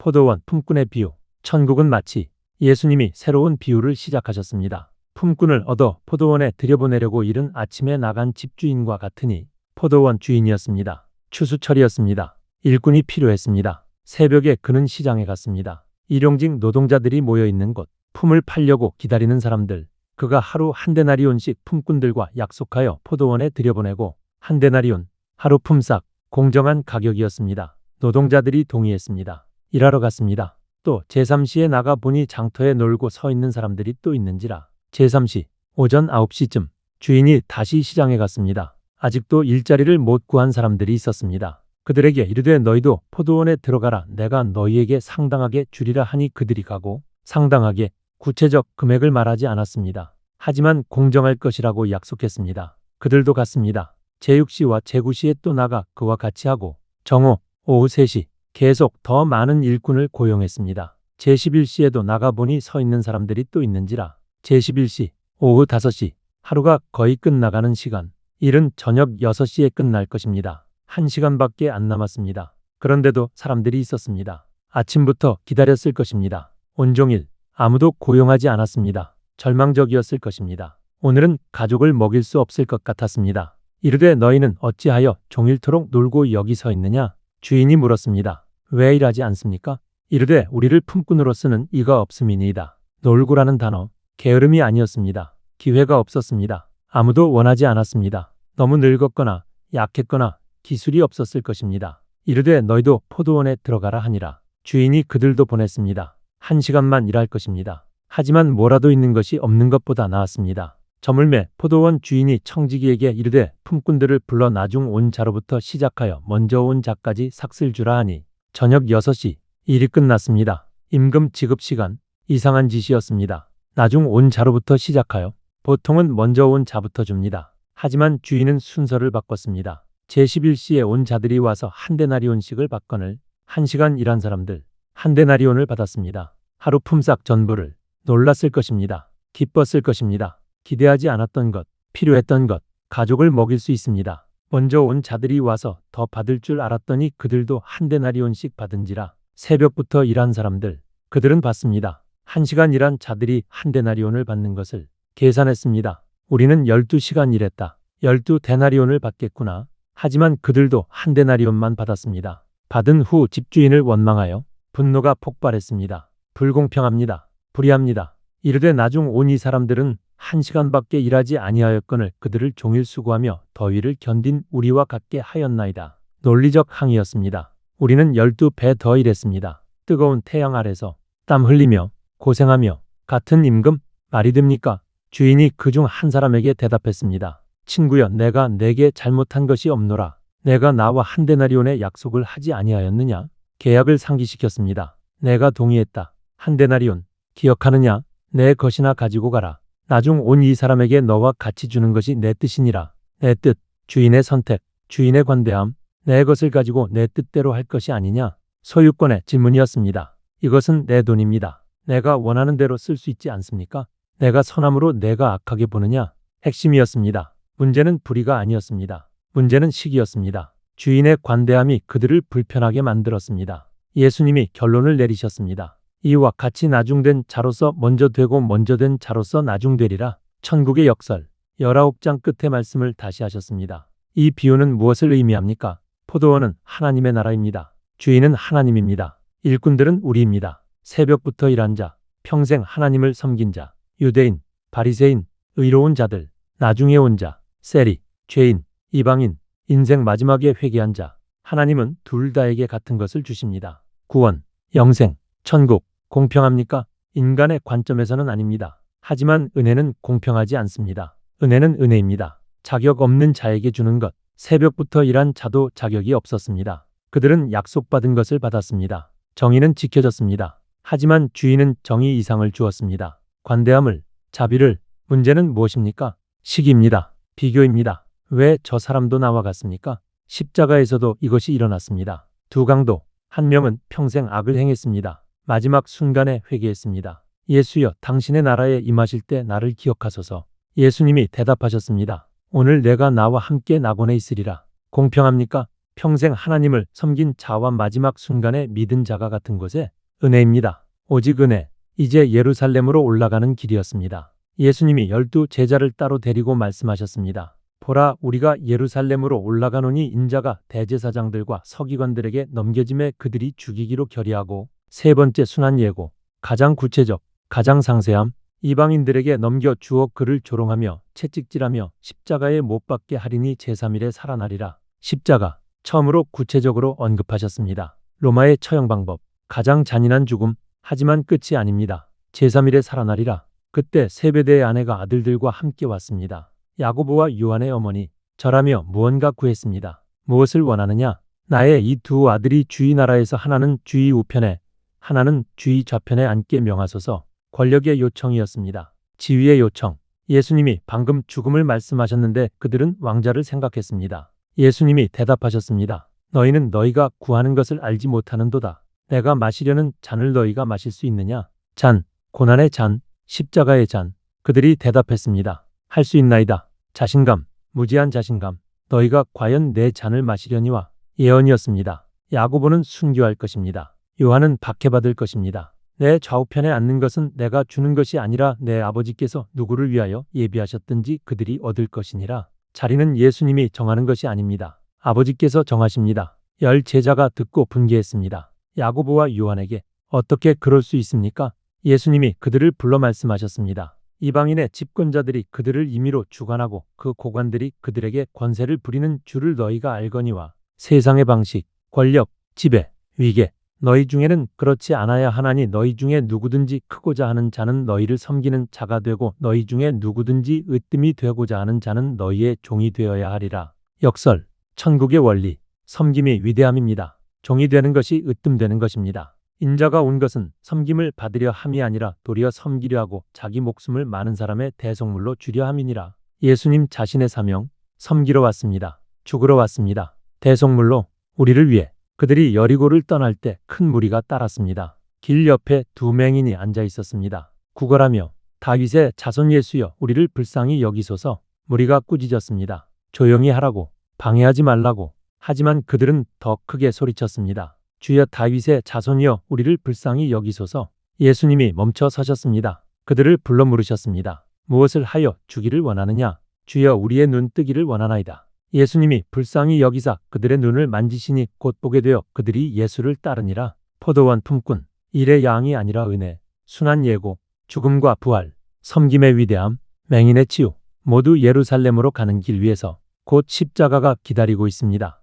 포도원 품꾼의 비유. 천국은 마치 예수님이 새로운 비유를 시작하셨습니다. 품꾼을 얻어 포도원에 들여보내려고 이른 아침에 나간 집주인과 같으니 포도원 주인이었습니다. 추수철이었습니다. 일꾼이 필요했습니다. 새벽에 그는 시장에 갔습니다. 일용직 노동자들이 모여 있는 곳, 품을 팔려고 기다리는 사람들, 그가 하루 한 데나리온씩 품꾼들과 약속하여 포도원에 들여보내고 한 데나리온, 하루 품삯, 공정한 가격이었습니다. 노동자들이 동의했습니다. 일하러 갔습니다. 또 제3시에 나가 보니 장터에 놀고 서 있는 사람들이 또 있는지라. 제3시, 오전 9시쯤 주인이 다시 시장에 갔습니다. 아직도 일자리를 못 구한 사람들이 있었습니다. 그들에게 이르되 너희도 포도원에 들어가라. 내가 너희에게 상당하게 주리라 하니 그들이 가고 상당하게 구체적 금액을 말하지 않았습니다. 하지만 공정할 것이라고 약속했습니다. 그들도 갔습니다. 제6시와 제9시에 또 나가 그와 같이 하고 정오, 오후 3시 계속 더 많은 일꾼을 고용했습니다. 제11시에도 나가보니 서 있는 사람들이 또 있는지라. 제11시, 오후 5시, 하루가 거의 끝나가는 시간, 일은 저녁 6시에 끝날 것입니다. 1시간밖에 안 남았습니다. 그런데도 사람들이 있었습니다. 아침부터 기다렸을 것입니다. 온종일 아무도 고용하지 않았습니다. 절망적이었을 것입니다. 오늘은 가족을 먹일 수 없을 것 같았습니다. 이르되 너희는 어찌하여 종일토록 놀고 여기 서 있느냐? 주인이 물었습니다. 왜 일하지 않습니까? 이르되 우리를 품꾼으로 쓰는 이가 없음이니이다. 놀고라는 단어, 게으름이 아니었습니다. 기회가 없었습니다. 아무도 원하지 않았습니다. 너무 늙었거나 약했거나 기술이 없었을 것입니다. 이르되 너희도 포도원에 들어가라 하니라. 주인이 그들도 보냈습니다. 1시간만 일할 것입니다. 하지만 뭐라도 있는 것이 없는 것보다 나았습니다. 저물매 포도원 주인이 청지기에게 이르되 품꾼들을 불러 나중 온 자로부터 시작하여 먼저 온 자까지 삭슬 주라 하니 저녁 6시 일이 끝났습니다. 임금 지급 시간, 이상한 짓이었습니다. 나중 온 자로부터 시작하여 보통은 먼저 온 자부터 줍니다. 하지만 주인은 순서를 바꿨습니다. 제11시에 온 자들이 와서 한 데나리온씩을 받거늘 1시간 일한 사람들 한 데나리온을 받았습니다. 하루 품삯 전부를. 놀랐을 것입니다. 기뻤을 것입니다. 기대하지 않았던 것, 필요했던 것, 가족을 먹일 수 있습니다. 먼저 온 자들이 와서 더 받을 줄 알았더니 그들도 한 데나리온씩 받은지라. 새벽부터 일한 사람들, 그들은 받습니다. 1시간 일한 자들이 한 데나리온을 받는 것을 계산했습니다. 우리는 12시간 일했다. 12데나리온을 받겠구나. 하지만 그들도 한 데나리온만 받았습니다. 받은 후 집주인을 원망하여 분노가 폭발했습니다. 불공평합니다. 불의합니다. 이르되 나중 온 이 사람들은 1시간밖에 일하지 아니하였거늘 그들을 종일 수고하며 더위를 견딘 우리와 같게 하였나이다. 논리적 항의였습니다. 우리는 12배 더 일했습니다. 뜨거운 태양 아래서 땀 흘리며 고생하며 같은 임금 말이 됩니까? 주인이 그중 한 사람에게 대답했습니다. 친구여, 내가 내게 잘못한 것이 없노라. 내가 나와 한 데나리온의 약속을 하지 아니하였느냐? 계약을 상기시켰습니다. 내가 동의했다. 한 데나리온 기억하느냐? 내 것이나 가지고 가라. 나중 온 이 사람에게 너와 같이 주는 것이 내 뜻이니라. 내 뜻, 주인의 선택, 주인의 관대함, 내 것을 가지고 내 뜻대로 할 것이 아니냐? 소유권의 질문이었습니다. 이것은 내 돈입니다. 내가 원하는 대로 쓸 수 있지 않습니까? 내가 선함으로 내가 악하게 보느냐? 핵심이었습니다. 문제는 불의가 아니었습니다. 문제는 시기였습니다. 주인의 관대함이 그들을 불편하게 만들었습니다. 예수님이 결론을 내리셨습니다. 이와 같이 나중된 자로서 먼저 되고 먼저 된 자로서 나중되리라. 천국의 역설 19장 끝의 말씀을 다시 하셨습니다. 이 비유는 무엇을 의미합니까? 포도원은 하나님의 나라입니다. 주인은 하나님입니다. 일꾼들은 우리입니다. 새벽부터 일한 자, 평생 하나님을 섬긴 자, 유대인, 바리새인, 의로운 자들, 나중에 온 자, 세리, 죄인, 이방인, 인생 마지막에 회개한 자. 하나님은 둘 다에게 같은 것을 주십니다. 구원, 영생, 천국. 공평합니까? 인간의 관점에서는 아닙니다. 하지만 은혜는 공평하지 않습니다. 은혜는 은혜입니다. 자격 없는 자에게 주는 것. 새벽부터 일한 자도 자격이 없었습니다. 그들은 약속받은 것을 받았습니다. 정의는 지켜졌습니다. 하지만 주인은 정의 이상을 주었습니다. 관대함을, 자비를. 문제는 무엇입니까? 시기입니다. 비교입니다. 왜 저 사람도 나와 같습니까? 십자가에서도 이것이 일어났습니다. 두 강도, 한 명은 평생 악을 행했습니다. 마지막 순간에 회개했습니다. 예수여, 당신의 나라에 임하실 때 나를 기억하소서. 예수님이 대답하셨습니다. 오늘 내가 나와 함께 낙원에 있으리라. 공평합니까? 평생 하나님을 섬긴 자와 마지막 순간에 믿은 자가 같은 것에 은혜입니다. 오직 은혜. 이제 예루살렘으로 올라가는 길이었습니다. 예수님이 12 제자를 따로 데리고 말씀하셨습니다. 보라, 우리가 예루살렘으로 올라가노니 인자가 대제사장들과 서기관들에게 넘겨짐에 그들이 죽이기로 결의하고 세 번째 순한 예고, 가장 구체적, 가장 상세함, 이방인들에게 넘겨 주어 그를 조롱하며 채찍질하며 십자가에 못 박게 하리니 제3일에 살아나리라. 십자가, 처음으로 구체적으로 언급하셨습니다. 로마의 처형 방법, 가장 잔인한 죽음, 하지만 끝이 아닙니다. 제3일에 살아나리라. 그때 세베대의 아내가 아들들과 함께 왔습니다. 야고보와 요한의 어머니, 절하며 무언가 구했습니다. 무엇을 원하느냐? 나의 이 두 아들이 주의 나라에서 하나는 주의 우편에, 하나는 주의 좌편에 앉게 명하소서. 권력의 요청이었습니다. 지위의 요청. 예수님이 방금 죽음을 말씀하셨는데 그들은 왕자를 생각했습니다. 예수님이 대답하셨습니다. 너희는 너희가 구하는 것을 알지 못하는도다. 내가 마시려는 잔을 너희가 마실 수 있느냐? 잔, 고난의 잔, 십자가의 잔. 그들이 대답했습니다. 할 수 있나이다. 자신감, 무지한 자신감. 너희가 과연 내 잔을 마시려니와. 예언이었습니다. 야고보는 순교할 것입니다. 요한은 박해받을 것입니다. 내 좌우편에 앉는 것은 내가 주는 것이 아니라 내 아버지께서 누구를 위하여 예비하셨든지 그들이 얻을 것이니라. 자리는 예수님이 정하는 것이 아닙니다. 아버지께서 정하십니다. 10 제자가 듣고 분개했습니다. 야고보와 요한에게 어떻게 그럴 수 있습니까? 예수님이 그들을 불러 말씀하셨습니다. 이방인의 집권자들이 그들을 임의로 주관하고 그 고관들이 그들에게 권세를 부리는 줄을 너희가 알거니와. 세상의 방식, 권력, 지배, 위계, 너희 중에는 그렇지 않아야 하나니 너희 중에 누구든지 크고자 하는 자는 너희를 섬기는 자가 되고 너희 중에 누구든지 으뜸이 되고자 하는 자는 너희의 종이 되어야 하리라. 역설, 천국의 원리, 섬김이 위대함입니다. 종이 되는 것이 으뜸되는 것입니다. 인자가 온 것은 섬김을 받으려 함이 아니라 도리어 섬기려 하고 자기 목숨을 많은 사람의 대속물로 주려 함이니라. 예수님 자신의 사명, 섬기러 왔습니다. 죽으러 왔습니다. 대속물로, 우리를 위해. 그들이 여리고를 떠날 때 큰 무리가 따랐습니다. 길 옆에 2 맹인이 앉아 있었습니다. 구걸하며 다윗의 자손 예수여 우리를 불쌍히 여기소서. 무리가 꾸짖었습니다. 조용히 하라고, 방해하지 말라고. 하지만 그들은 더 크게 소리쳤습니다. 주여 다윗의 자손이여 우리를 불쌍히 여기소서. 예수님이 멈춰 서셨습니다. 그들을 불러 물으셨습니다. 무엇을 하여 주기를 원하느냐? 주여 우리의 눈 뜨기를 원하나이다. 예수님이 불쌍히 여기사 그들의 눈을 만지시니 곧 보게 되어 그들이 예수를 따르니라. 포도원 품꾼, 일의 양이 아니라 은혜, 순한 예고, 죽음과 부활, 섬김의 위대함, 맹인의 치유, 모두 예루살렘으로 가는 길 위에서 곧 십자가가 기다리고 있습니다.